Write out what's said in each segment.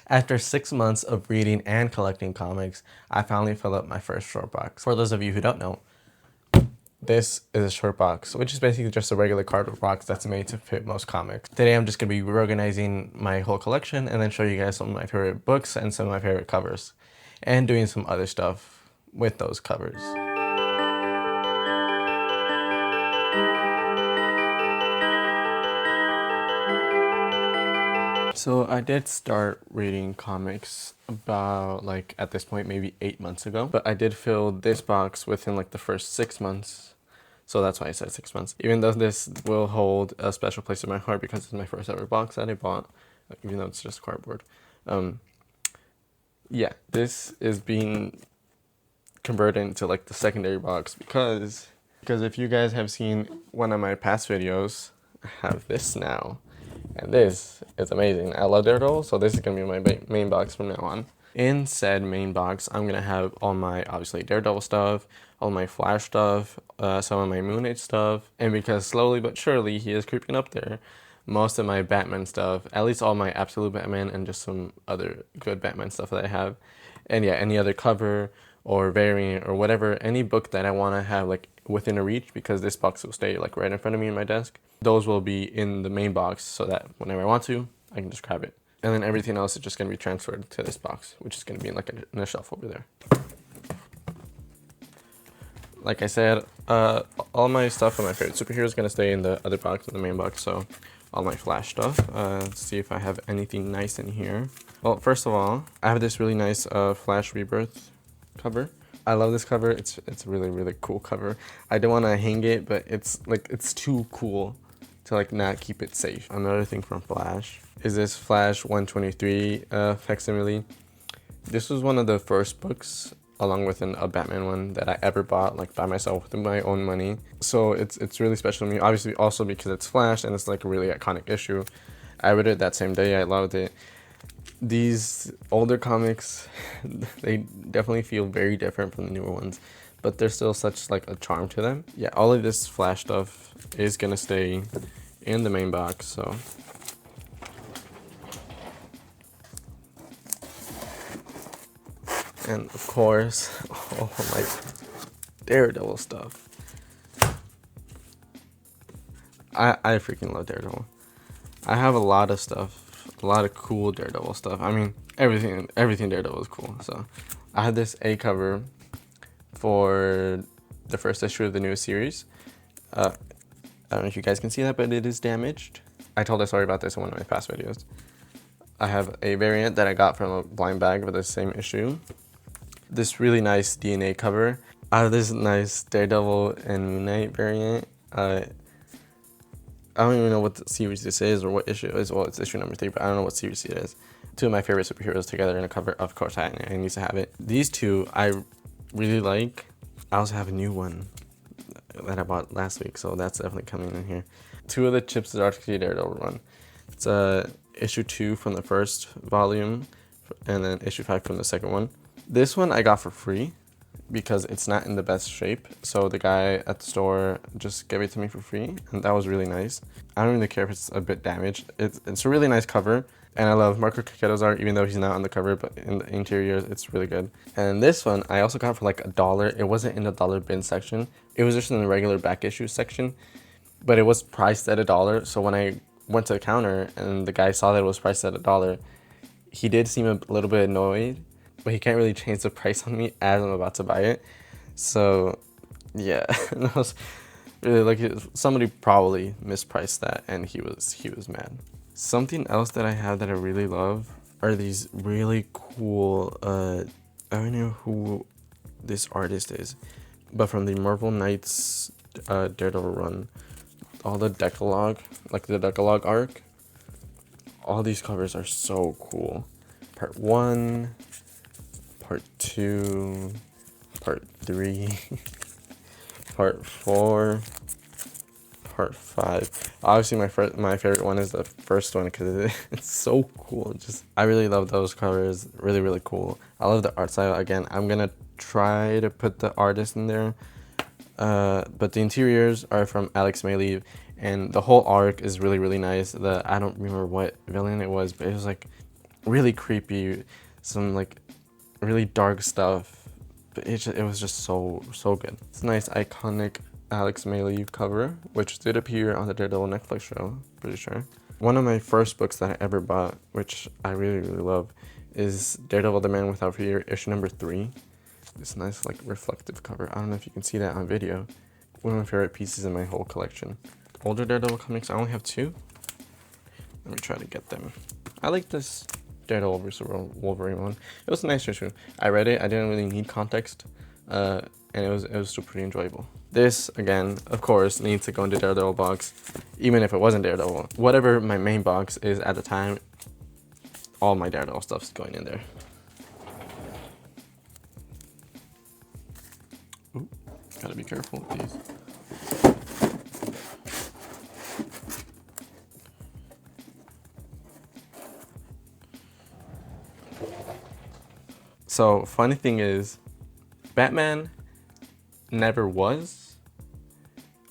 After 6 months of reading and collecting comics, I finally filled up my first short box. For those of you who don't know, this is a short box, which is basically just a regular cardboard box that's made to fit most comics. Today I'm just going to be reorganizing my whole collection and then show you guys some of my favorite books and some of my favorite covers, and doing some other stuff with those covers. So I did start reading comics about, like, at this point maybe 8 months ago, but I did fill this box within like the first 6 months. So that's why I said 6 months. Even though this will hold a special place in my heart because it's my first ever box that I bought, even though it's just cardboard. Yeah, this is being converted into like the secondary box because if you guys have seen one of my past videos, I have this now. And this is amazing. I love Daredevil, so this is going to be my main box from now on. In said main box, I'm going to have all my, obviously, Daredevil stuff, all my Flash stuff, some of my Moon Age stuff, and because slowly but surely he is creeping up there, most of my Batman stuff, at least all my Absolute Batman and just some other good Batman stuff that I have. And yeah, any other cover or variant or whatever, any book that I want to have like within a reach, because this box will stay like right in front of me in my desk. Those will be in the main box so that whenever I want to, I can just grab it. And then everything else is just going to be transferred to this box, which is going to be in like in a shelf over there. Like I said, all my stuff from my favorite superheroes is going to stay in the other box, in the main box. So all my Flash stuff. Let's see if I have anything nice in here. Well, first of all, I have this really nice Flash Rebirth cover. I love this cover. It's a really, really cool cover. I don't want to hang it, but it's too cool to like not keep it safe. Another thing from Flash is this Flash 123 facsimile. This was one of the first books, along with a Batman one, that I ever bought like by myself with my own money. So it's really special to me. Obviously, also because it's Flash and it's like a really iconic issue. I read it that same day. I loved it. These older comics, they definitely feel very different from the newer ones, but there's still such like a charm to them. Yeah, all of this Flash stuff is gonna stay in the main box, so. And of course, all my Daredevil stuff. I freaking love Daredevil. I have a lot of stuff. A lot of cool Daredevil stuff. I mean, everything Daredevil is cool. So I had this A cover for the first issue of the newest series. I don't know if you guys can see that, but it is damaged. I told a story about this in one of my past videos. I have a variant that I got from a blind bag of the same issue. This really nice DNA cover. I have this nice Daredevil and Moon Knight variant. I don't even know what series this is or what issue it is. Well, it's issue number 3, but I don't know what series it is. Two of my favorite superheroes together in a cover. Of course, I need to have it. These two I really like. I also have a new one that I bought last week, so that's definitely coming in here. Two of the Chips Zdarsky Daredevil run. It's issue 2 from the first volume, and then issue 5 from the second one. This one I got for free because it's not in the best shape, so the guy at the store just gave it to me for free, and that was really nice. I don't really care if it's a bit damaged. It's a really nice cover, and I love Marco Cacchetto's art, even though he's not on the cover, but in the interior it's really good. And this one I also got for like $1. It wasn't in the dollar bin section. It was just in the regular back issue section, but it was priced at $1. So when I went to the counter and the guy saw that it was priced at $1, he did seem a little bit annoyed, but he can't really change the price on me as I'm about to buy it. So yeah, I was really like, somebody probably mispriced that, and he was mad. Something else that I have that I really love are these really cool, I don't know who this artist is, but from the Marvel Knights Daredevil run, all the Decalogue, like the Decalogue arc, all these covers are so cool. Part 1, Part 2, Part 3, Part 4, Part 5. Obviously, my favorite one is the first one because it's so cool. I really love those covers. Really, really cool. I love the art style. Again, I'm gonna try to put the artist in there, but the interiors are from Alex Mayleave, and the whole arc is really, really nice. I don't remember what villain it was, but it was like really creepy, some like really dark stuff, but it was just so good. It's a nice iconic Alex Maley cover, which did appear on the Daredevil Netflix show, pretty sure. One of my first books that I ever bought, which I really love, is Daredevil the Man Without Fear, issue number 3. This nice like reflective cover. I don't know if you can see that on video. One of my favorite pieces in my whole collection. Older Daredevil comics, I only have 2. Let me try to get them. I like this Daredevil vs. Wolverine one. It was a nice issue. I read it. I didn't really need context, and it was still pretty enjoyable. This again, of course, needs to go into Daredevil box, even if it wasn't Daredevil. Whatever my main box is at the time, all my Daredevil stuff is going in there. Ooh, gotta be careful with these. So, funny thing is, Batman never was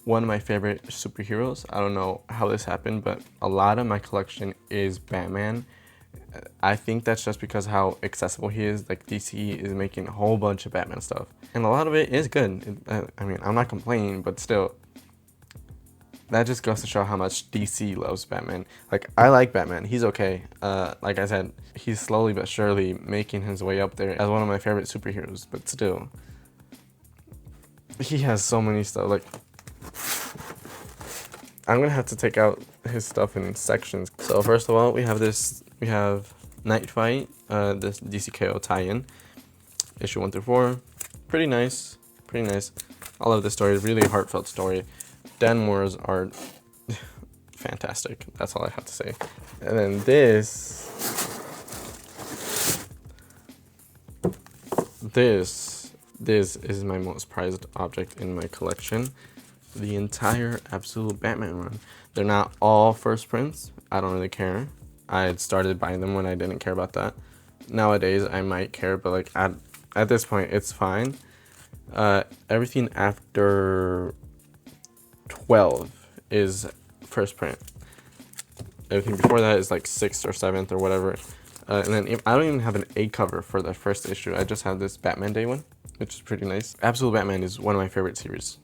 one of my favorite superheroes. I don't know how this happened, but a lot of my collection is Batman. I think that's just because how accessible he is. Like, DC is making a whole bunch of Batman stuff, and a lot of it is good. I mean, I'm not complaining, but still, that just goes to show how much DC loves Batman. Like, I like Batman. He's okay. Like I said, he's slowly but surely making his way up there as one of my favorite superheroes, but still, he has so many stuff. Like, I'm gonna have to take out his stuff in sections. So first of all, we have Night Fight, this DCKO tie-in, issue 1 through 4. Pretty nice. I love this story. Really heartfelt story. Dan Moore's art, fantastic. That's all I have to say. And then this is my most prized object in my collection. The entire Absolute Batman run. They're not all first prints. I don't really care. I had started buying them when I didn't care about that. Nowadays, I might care, but like at this point, it's fine. Everything after 12 is first print. Everything before that is like 6th or 7th or whatever. And then I don't even have an A cover for the first issue. I just have this Batman Day one, which is pretty nice. Absolute Batman is one of my favorite series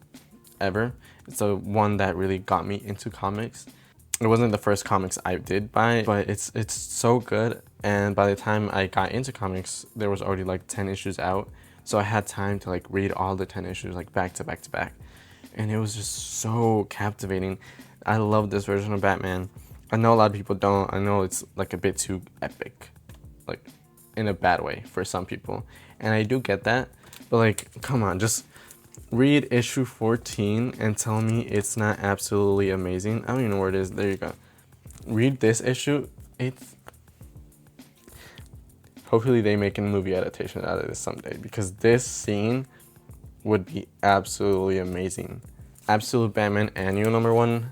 ever. It's the one that really got me into comics. It wasn't the first comics I did buy, but it's so good. And by the time I got into comics, there was already like 10 issues out. So I had time to like read all the 10 issues like back to back to back. And it was just so captivating. I love this version of Batman. I know a lot of people don't. I know it's like a bit too epic, like in a bad way for some people. And I do get that, but like, come on, just read issue 14 and tell me it's not absolutely amazing. I don't even know where it is. There you go. Read this issue. It's, hopefully they make a movie adaptation out of this someday, because this scene would be absolutely amazing. Absolute Batman Annual #1.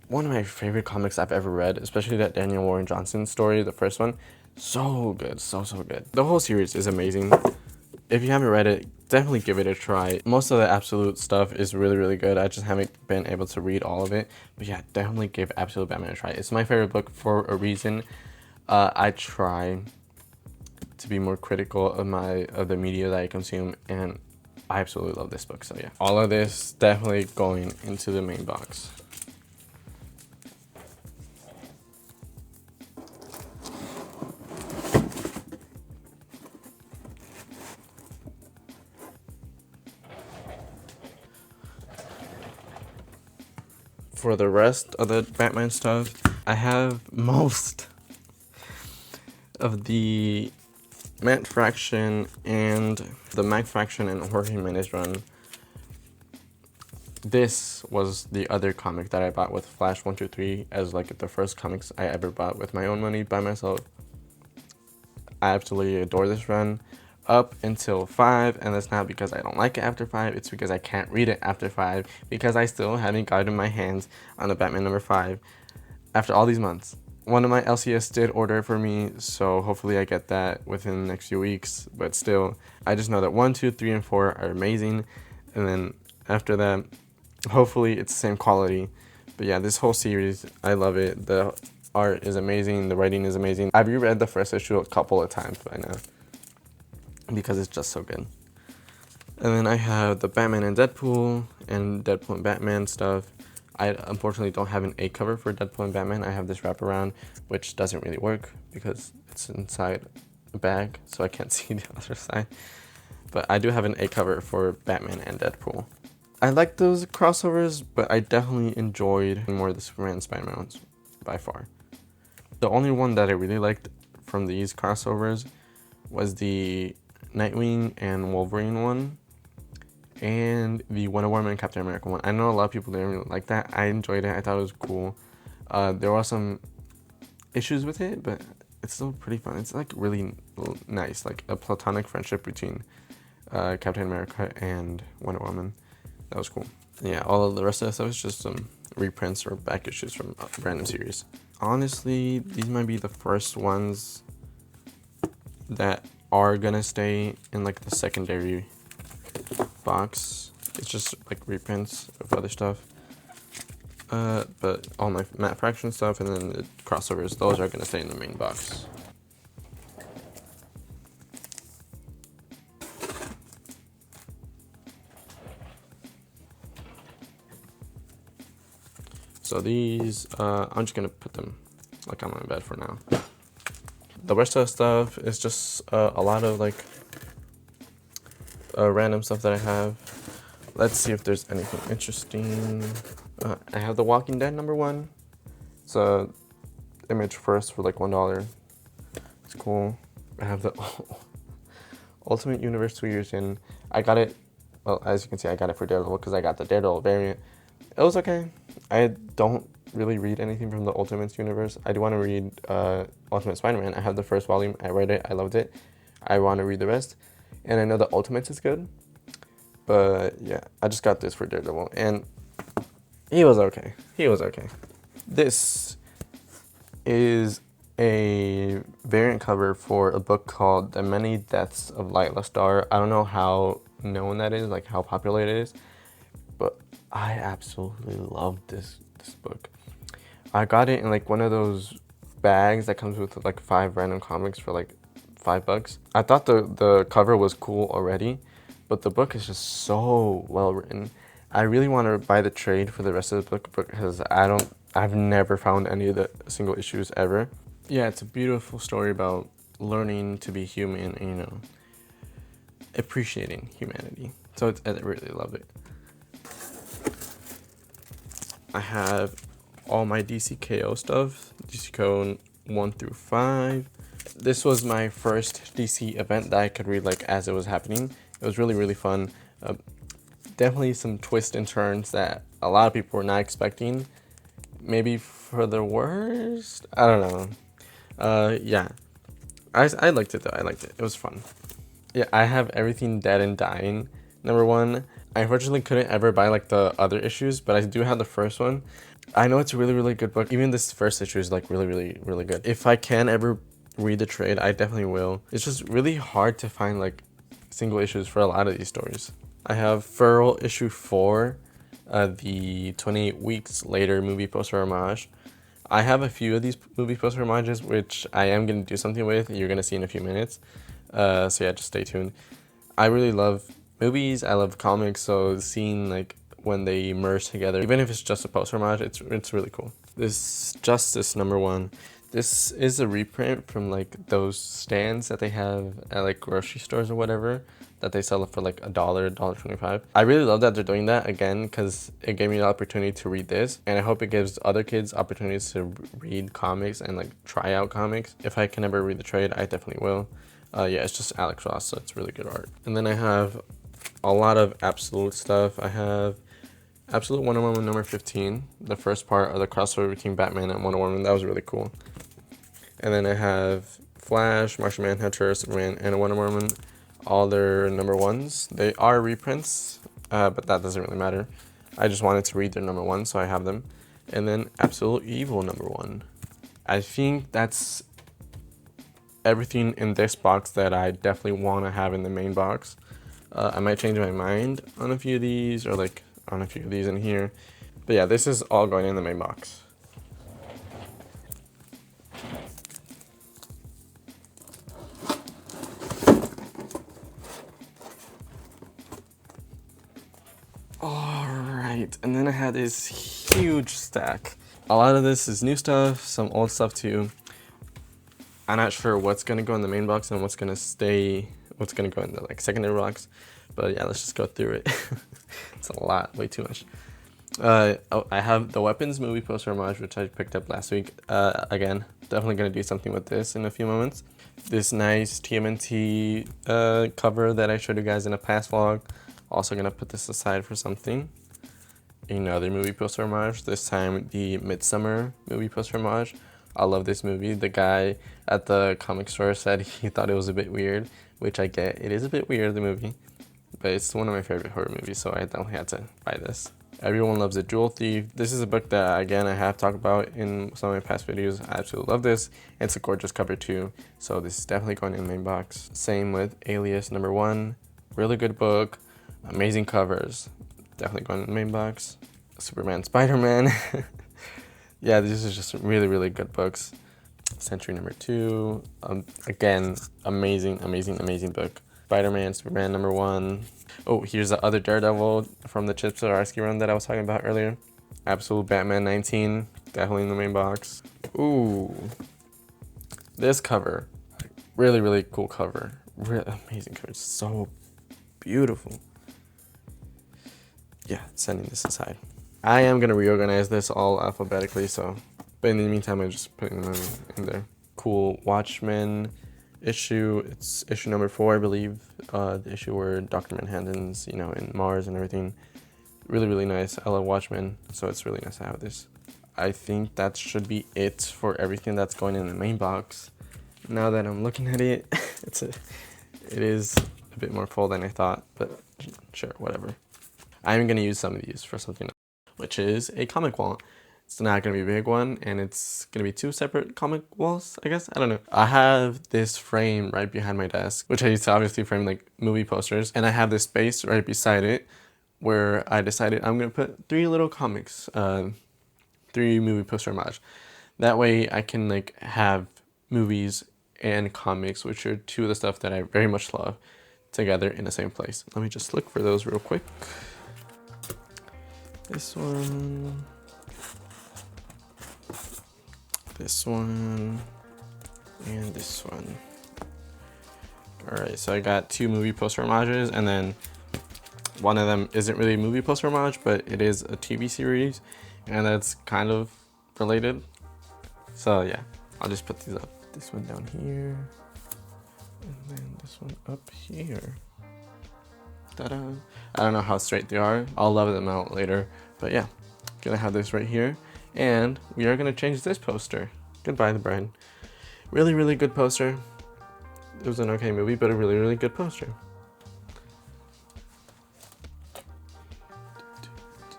One of my favorite comics I've ever read, especially that Daniel Warren Johnson story, the first one. So good, so good. The whole series is amazing. If you haven't read it, definitely give it a try. Most of the Absolute stuff is really good. I just haven't been able to read all of it. But yeah, definitely give Absolute Batman a try. It's my favorite book for a reason. I try to be more critical of the media that I consume, and I absolutely love this book. So yeah, all of this definitely going into the main box. For the rest of the Batman stuff, I have most of the Matt Fraction and the Mac Fraction and Jorge Jimenez run. This was the other comic that I bought with Flash 1 through 3 as like the first comics I ever bought with my own money by myself. I absolutely adore this run up until 5, and that's not because I don't like it after 5, it's because I can't read it after 5 because I still haven't gotten my hands on the Batman #5 after all these months. One of my LCS did order for me, so hopefully I get that within the next few weeks, but still, I just know that 1, 2, 3, and 4 are amazing, and then after that, hopefully it's the same quality. But yeah, this whole series, I love it. The art is amazing. The writing is amazing. I've reread the first issue a couple of times by now because it's just so good. And then I have the Batman and Deadpool and Batman stuff. I unfortunately don't have an A cover for Deadpool and Batman. I have this wraparound, which doesn't really work because it's inside a bag, so I can't see the other side. But I do have an A cover for Batman and Deadpool. I like those crossovers, but I definitely enjoyed more of the Superman and Spider-Man ones by far. The only one that I really liked from these crossovers was the Nightwing and Wolverine one and the Wonder Woman and Captain America one. I know a lot of people didn't really like that. I enjoyed it. I thought it was cool. There were some issues with it, but it's still pretty fun. It's like really nice, like a platonic friendship between Captain America and Wonder Woman. That was cool. Yeah, all of the rest of the stuff is just some reprints or back issues from random series. Honestly, these might be the first ones that are gonna stay in like the secondary box. It's just like reprints of other stuff. But all my Matt Fraction stuff and then the crossovers, those are gonna stay in the main box. So these, I'm just gonna put them like on my bed for now. The rest of the stuff is just a lot of like random stuff that I have. Let's see if there's anything interesting. I have The Walking Dead #1. It's a image first for like $1. It's cool. I have the Ultimate Universe 2 years in. I got it, well, as you can see, I got it for Daredevil because I got the Daredevil variant. It was okay. I don't really read anything from the Ultimate universe. I do want to read Ultimate Spider-Man. I have the first volume. I read it. I loved it. I want to read the rest. And I know the Ultimates is good. But yeah, I just got this for Daredevil. And he was okay. He was okay. This is a variant cover for a book called The Many Deaths of Lila Starr. I don't know how known that is, like how popular it is. But I absolutely love this book. I got it in like one of those bags that comes with like 5 random comics for like $5. I thought the cover was cool already, but the book is just so well written. I really want to buy the trade for the rest of the book because I've never found any of the single issues ever. Yeah, it's a beautiful story about learning to be human and, you know, appreciating humanity. So I really love it. I have all my DCKO stuff, DCKO 1 through 5. This was my first DC event that I could read like as it was happening. It was really, really fun. Definitely some twists and turns that a lot of people were not expecting. Maybe for the worst? I don't know. Yeah. I liked it though. I liked it. It was fun. Yeah, I have Everything Dead and Dying #1. I unfortunately couldn't ever buy like the other issues, but I do have the first one. I know it's a really, really good book. Even this first issue is like really, really, really good. If I can ever read the trade, I definitely will. It's just really hard to find like single issues for a lot of these stories. I have Furl issue 4, the 28 weeks later movie poster homage. I have a few of these movie poster homages, which I am going to do something with. You're going to see in a few minutes. So yeah, just stay tuned. I really love movies. I love comics. So seeing like when they merge together, even if it's just a poster homage, it's really cool. This Justice #1. This is a reprint from like those stands that they have at like grocery stores or whatever that they sell it for like $1, $1.25. I really love that they're doing that again because it gave me the opportunity to read this, and I hope it gives other kids opportunities to read comics and like try out comics. If I can ever read the trade, I definitely will. Yeah, it's just Alex Ross, so it's really good art. And then I have a lot of Absolute stuff. I have Absolute Wonder Woman #15, the first part of the crossover between Batman and Wonder Woman. That was really cool. And then I have Flash, Martian Manhunter, Superman, and Wonder Woman. All their #1s. They are reprints, but that doesn't really matter. I just wanted to read their #1, so I have them. And then Absolute Evil #1. I think that's everything in this box that I definitely want to have in the main box. I might change my mind on a few of these, or like on a few of these in here. But yeah, this is all going in the main box. right, and then I had this huge stack. A lot of this is new stuff, some old stuff too. I'm not sure what's gonna go in the main box and what's gonna go in the like secondary box. But yeah, let's just go through it. It's a lot, way too much. I have the weapons movie poster homage, which I picked up last week. Again, definitely gonna do something with this in a few moments. This nice TMNT cover that I showed you guys in a past vlog. Also gonna put this aside for something. Another movie poster homage, this time the Midsummer movie poster homage. I love this movie. The guy at the comic store said he thought it was a bit weird, which I get. It is a bit weird, the movie, but it's one of my favorite horror movies, so I definitely had to buy this. Everyone Loves a Jewel Thief. This is a book that, again, I have talked about in some of my past videos. I absolutely love this. It's a gorgeous cover too, so this is definitely going in the main box. Same with Alias #1. Really good book, amazing covers. Definitely going in the main box. Superman, Spider-Man. Yeah, these are just really, really good books. Century #2. Again, amazing, amazing, amazing book. Spider-Man, Superman #1. Oh, here's the other Daredevil from the Chip Zdarsky run that I was talking about earlier. Absolute Batman 19. Definitely in the main box. Ooh. This cover. Really, really cool cover. Really amazing cover. It's so beautiful. Yeah, setting this aside. I am going to reorganize this all alphabetically, so... But in the meantime, I'm just putting them in there. Cool Watchmen issue. It's issue #4, I believe. The issue where Dr. Manhattan's, in Mars and everything. Really, really nice. I love Watchmen, so it's really nice to have this. I think that should be it for everything that's going in the main box. Now that I'm looking at it, it is a bit more full than I thought, but sure, whatever. I'm going to use some of these for something else, which is a comic wall. It's not going to be a big one, and it's going to be 2 separate comic walls, I guess. I don't know. I have this frame right behind my desk, which I used to obviously frame like movie posters, and I have this space right beside it where I decided I'm going to put 3 little comics, 3 movie poster homage. That way I can like have movies and comics, which are 2 of the stuff that I very much love, together in the same place. Let me just look for those real quick. This one, and this one. Alright, so I got 2 movie poster homages, and then one of them isn't really a movie poster homage, but it is a TV series, and that's kind of related. So yeah, I'll just put these up. This one down here, and then this one up here. Ta-da! I don't know how straight they are. I'll level them out later, but yeah, gonna have this right here. And we are going to change this poster. Goodbye, the Bride. Really, really good poster. It was an okay movie, but a really, really good poster.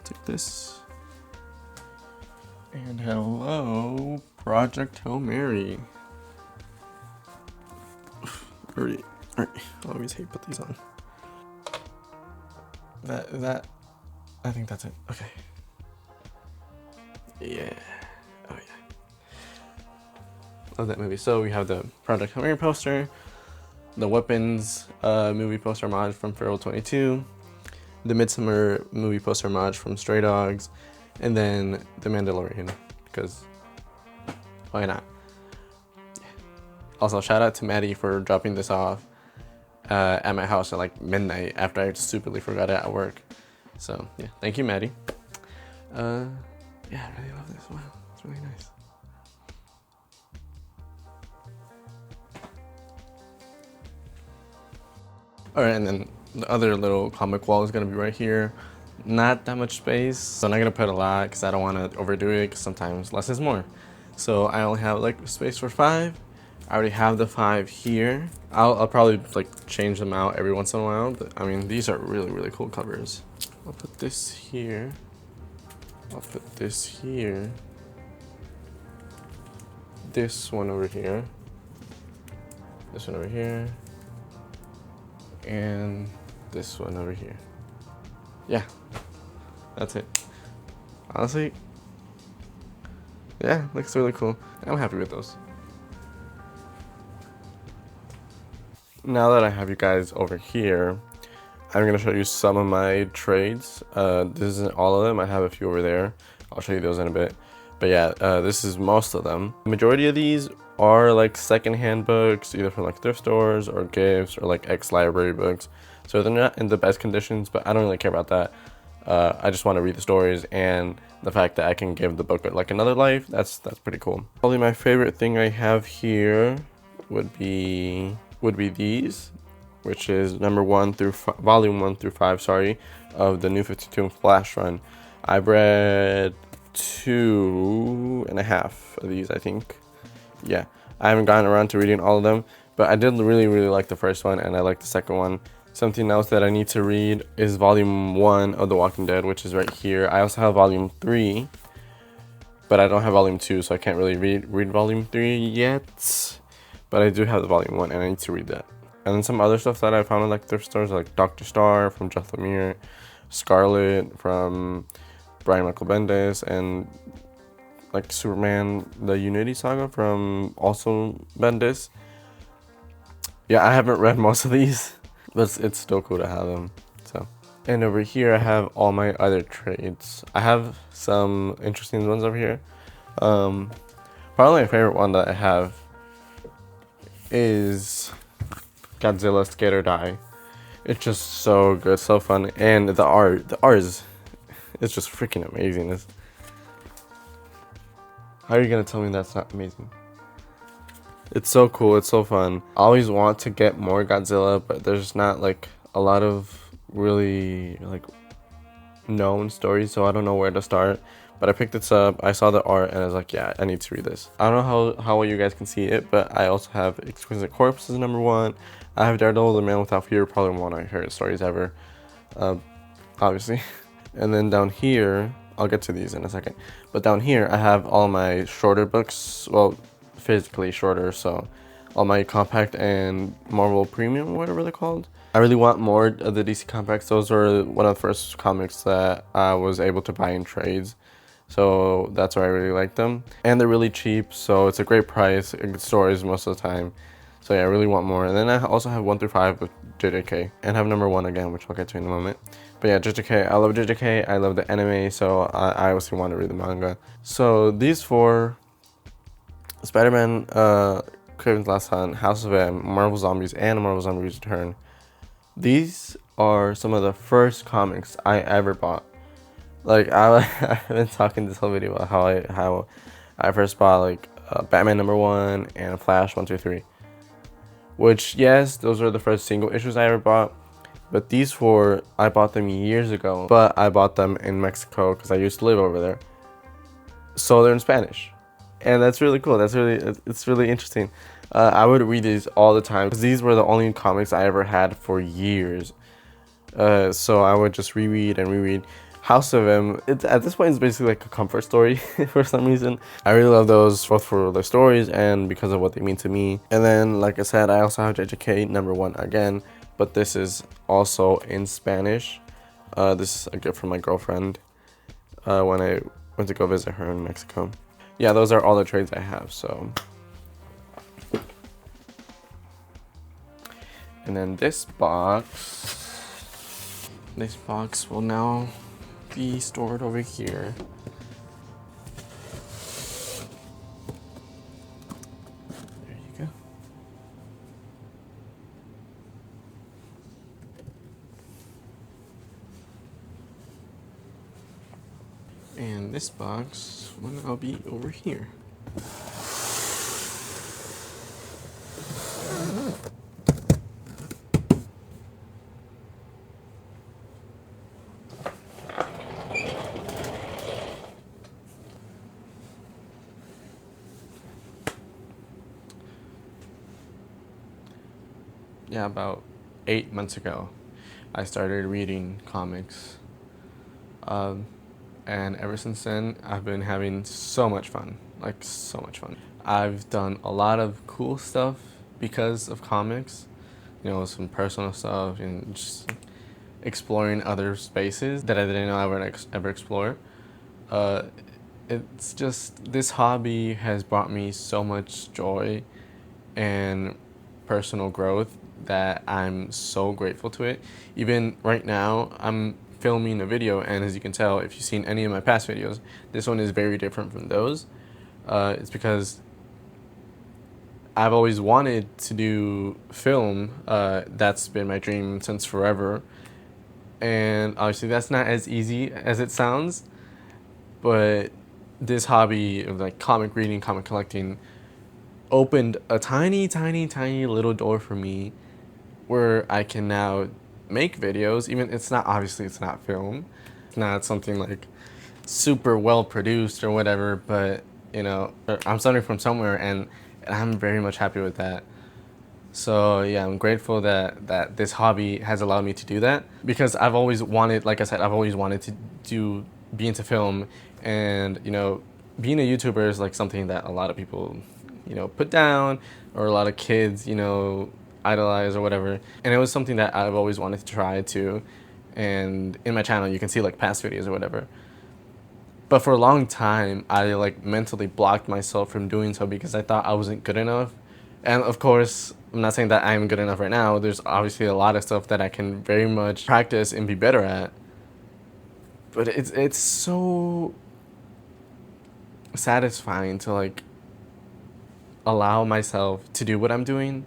Take this. And hello, Project Hail Mary. Alright, I always hate put these on. I think that's it. Okay. Yeah. Oh yeah. Love that movie. So we have the Project Hail Mary poster, the Weapons movie poster homage from Feral 22, the Midsummer movie poster homage from Stray Dogs, and then the Mandalorian, because why not? Yeah. Also, shout out to Maddie for dropping this off at my house at like midnight after I stupidly forgot it at work. So yeah, thank you, Maddie. Yeah, I really love this. Wow, it's really nice. Alright, and then the other little comic wall is going to be right here. Not that much space, so I'm not going to put a lot because I don't want to overdo it, because sometimes less is more. So I only have like space for 5. I already have the 5 here. I'll probably like change them out every once in a while, but I mean, these are really, really cool covers. I'll put this here. I'll put this here. This one over here. This one over here. And this one over here. Yeah, that's it. Honestly, yeah, looks really cool. I'm happy with those. Now that I have you guys over here, I'm gonna show you some of my trades. This isn't all of them. I have a few over there. I'll show you those in a bit. But yeah, this is most of them. The majority of these are like secondhand books, either from like thrift stores or gifts or like ex-library books. So they're not in the best conditions, but I don't really care about that. I just want to read the stories, and the fact that I can give the book like another life, that's pretty cool. Probably my favorite thing I have here would be these, which is volume 1 through 5, sorry, of the New 52 Flash run. I've read 2.5 of these, I think. Yeah, I haven't gotten around to reading all of them, but I did really like the first one, and I like the second one. Something else that I need to read is volume 1 of The Walking Dead, which is right here. I also have volume 3, but I don't have volume 2, so I can't really read volume 3 yet. But I do have the volume 1, and I need to read that. And then some other stuff that I found in like thrift stores, like Dr. Star from Jeff Lemire, Scarlet from Brian Michael Bendis, and like Superman, the Unity Saga from also Bendis. Yeah, I haven't read most of these, but it's still cool to have them. So, and over here I have all my other trades. I have some interesting ones over here. Probably my favorite one that I have is Godzilla Skate or Die. It's just so good, so fun, and the art is, it's just freaking amazing. How are you gonna tell me that's not amazing? It's so cool, it's so fun. I always want to get more Godzilla, but there's not like a lot of really like known stories, so I don't know where to start. But I picked this up, I saw the art, and I was like, yeah, I need to read this. I don't know how well you guys can see it, but I also have Exquisite Corpses #1. I have Daredevil, The Man Without Fear, probably one of my favorite stories ever, obviously. And then down here, I'll get to these in a second, but down here I have all my shorter books, well, physically shorter, so all my compact and Marvel Premium, whatever they're called. I really want more of the DC compacts. Those were one of the first comics that I was able to buy in trades, so that's why I really like them. And they're really cheap, so it's a great price, good stories most of the time. So yeah, I really want more. And then I also have 1 through 5 with JJK, and have #1 again, which I'll get to in a moment. But yeah, JJK, I love JJK, I love the anime, so I obviously want to read the manga. So these 4, Spider-Man, Kraven's Last Hunt, House of M, Marvel Zombies, and Marvel Zombies Return. These are some of the first comics I ever bought. Like, I've been talking this whole video about how I first bought like Batman #1 and Flash 1 through 3. Which, yes, those are the first single issues I ever bought. But these 4, I bought them years ago. But I bought them in Mexico because I used to live over there. So they're in Spanish. And that's really cool. It's really interesting. I would read these all the time because these were the only comics I ever had for years. So I would just reread. House of M, at this point, it's basically like a comfort story for some reason. I really love those, both for their stories and because of what they mean to me. And then, like I said, I also have JJK #1 again, but this is also in Spanish. This is a gift from my girlfriend when I went to go visit her in Mexico. Yeah, those are all the trades I have, so. And then this box will now be stored over here. There you go. And this box will now be over here. Yeah, about 8 months ago, I started reading comics. And ever since then, I've been having so much fun, like so much fun. I've done a lot of cool stuff because of comics, you know, some personal stuff and just exploring other spaces that I didn't know I would ever explore. It's just, this hobby has brought me so much joy and personal growth that I'm so grateful to it. Even right now, I'm filming a video, and as you can tell, if you've seen any of my past videos, this one is very different from those. It's because I've always wanted to do film. That's been my dream since forever. And obviously that's not as easy as it sounds, but this hobby of like comic reading, comic collecting opened a tiny little door for me where I can now make videos. Even it's not film. It's not something like super well produced or whatever, but you know, I'm starting from somewhere, and I'm very much happy with that. So yeah, I'm grateful that this hobby has allowed me to do that, because I've always wanted, like I said, I've always wanted to be into film, and you know, being a YouTuber is like something that a lot of people, you know, put down, or a lot of kids, you know, idolize or whatever. And it was something that I've always wanted to try too. And in my channel, you can see like past videos or whatever. But for a long time, I like mentally blocked myself from doing so because I thought I wasn't good enough. And of course, I'm not saying that I'm good enough right now. There's obviously a lot of stuff that I can very much practice and be better at. But it's so satisfying to like allow myself to do what I'm doing,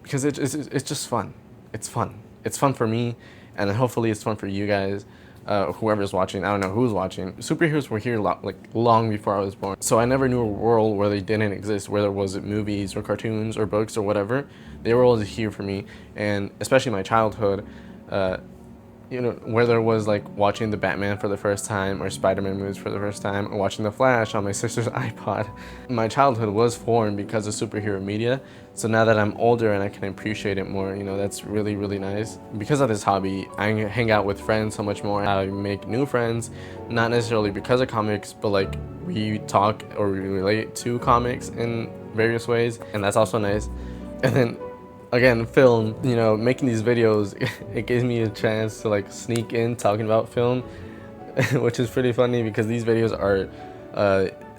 because it's just fun. It's fun. It's fun for me, and then hopefully it's fun for you guys. Whoever's watching, I don't know who's watching. Superheroes were here like long before I was born, so I never knew a world where they didn't exist, whether it was movies or cartoons or books or whatever. They were always here for me, and especially my childhood. You know, whether it was like watching the Batman for the first time or Spider-Man movies for the first time, or watching The Flash on my sister's iPod. My childhood was formed because of superhero media. So now that I'm older and I can appreciate it more, you know, that's really, really nice. Because of this hobby, I hang out with friends so much more. I make new friends, not necessarily because of comics, but like we talk or we relate to comics in various ways, and that's also nice. And then again, film, you know, making these videos, it gives me a chance to like sneak in talking about film, which is pretty funny because these videos are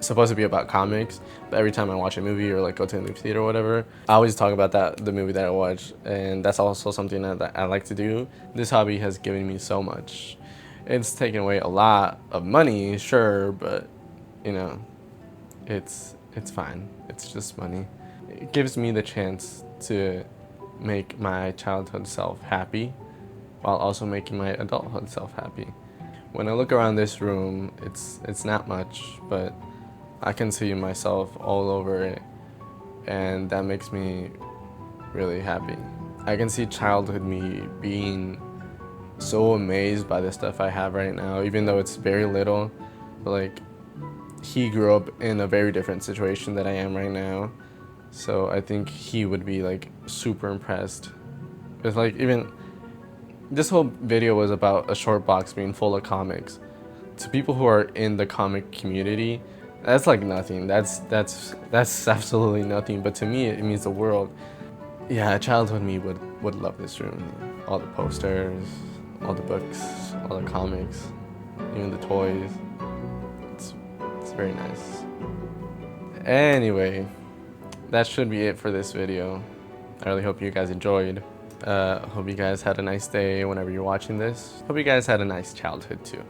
supposed to be about comics, but every time I watch a movie or like go to a movie theater or whatever, I always talk about the movie that I watched, and that's also something that I like to do. This hobby has given me so much. It's taken away a lot of money, sure, but you know, it's fine. It's just money. It gives me the chance to make my childhood self happy while also making my adulthood self happy. When I look around this room, it's not much, but I can see myself all over it, and that makes me really happy. I can see childhood me being so amazed by the stuff I have right now, even though it's very little. But like, he grew up in a very different situation that I am right now. So I think he would be like super impressed with like, even this whole video was about a short box being full of comics. To people who are in the comic community, that's like nothing. That's absolutely nothing. But to me, it means the world. Yeah, childhood me would love this room. All the posters, all the books, all the comics, even the toys. It's very nice. Anyway, that should be it for this video. I really hope you guys enjoyed. Hope you guys had a nice day whenever you're watching this. Hope you guys had a nice childhood too,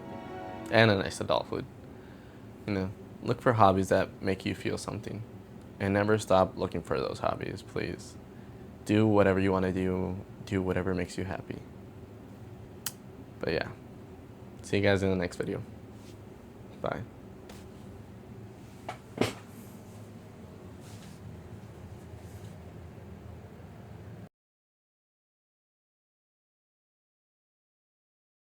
and a nice adulthood. You know, look for hobbies that make you feel something, and never stop looking for those hobbies, please. Do whatever you want to do whatever makes you happy. But yeah, see you guys in the next video. Bye.